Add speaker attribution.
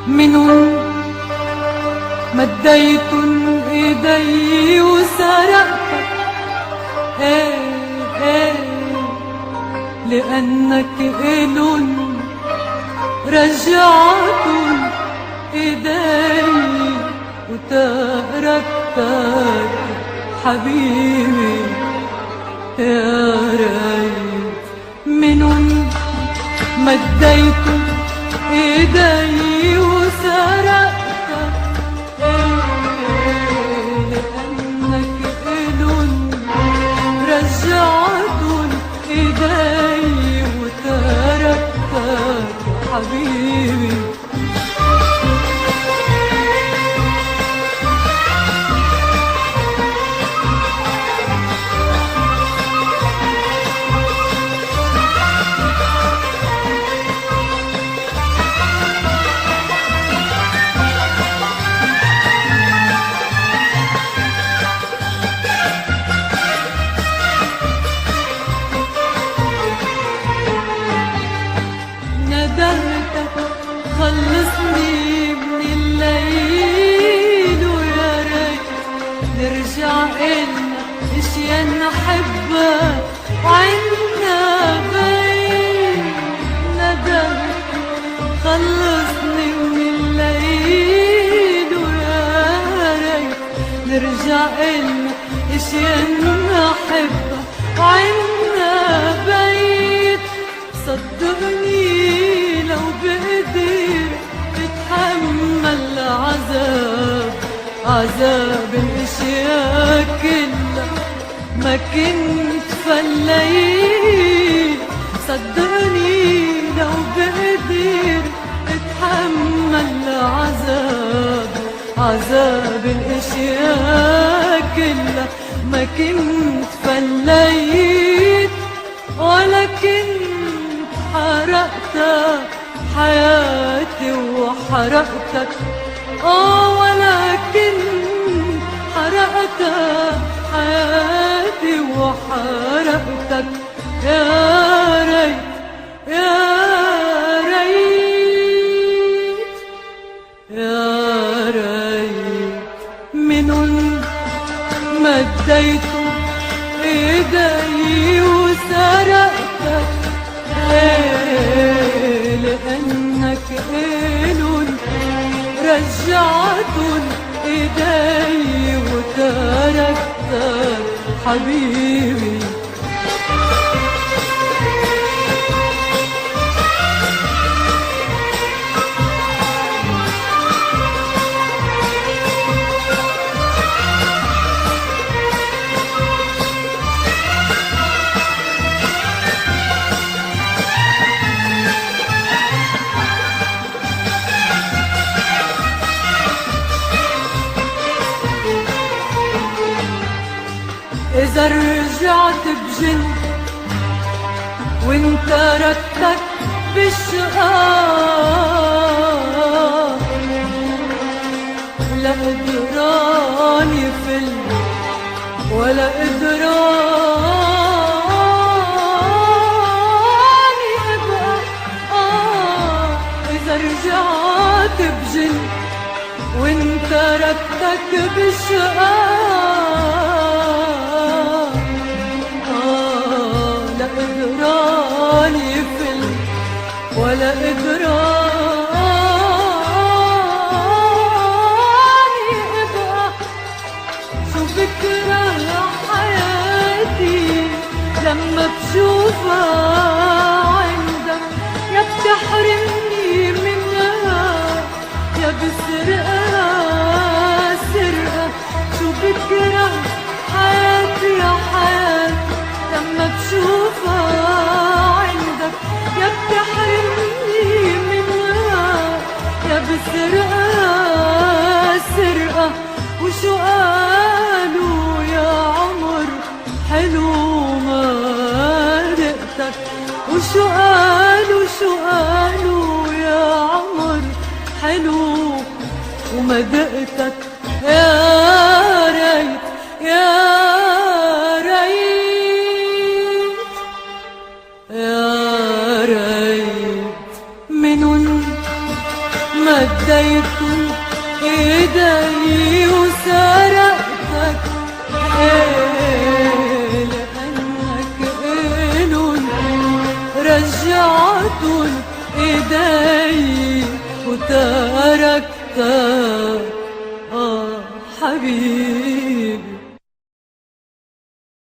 Speaker 1: من مديت ايدي وسرقتك، لأنك إلن رجعت ايدي وتركتك حبيبي يا ريت. من مديت ايدي وسرقتك، لأنك إلن رجعت ايدي وتركتك حبيبي. خلصني من الليل ويا ريت نرجع إلنا اشياء نحبها وعنا بيت. ندمت خلصني من الليل ويا ريت نرجع إلنا اشياء نحبها وعنا بيت. صدقني لو بقدر اتحمل عذاب الاشياء كلها ما كنت فليت. صدقني لو بقدر اتحمل عذاب الاشياء كلها ما كنت فليت. ولكن حرقتك حياتي وحرقتك، ولكن حرقتك حياتي وحرقتك يا ريت يا ريت يا ريت. من مديت ايدي وسرقتك، لأنك إلن رجعت ايدي وتركتك حبيبي. إذا رجعت بجن وانت ركتك بالشقاء، لا قدران يفل ولا قدران يبقى. إذا رجعت بجن وانت ركتك بالشقاء، لا قدران يفل ولا قدران يبقى. شو بكره يا حياتي لما بشوفها عندك، يا بتحرمني منها يا بسرقها سرقة. شو بكره حياتي يا حياتي لما بشوفها عندك، يا بتحرمني منها يا بسرقها سرقة. وشو قالوا يا عمر حلو ما دقتك، وشو قالوا يا عمر حلو وما دقتك يا ريت يا ريت يا ريت. من مديت ايدي وسرقتك لأنك إلن رجعت ايدي وتركتك حبيبي.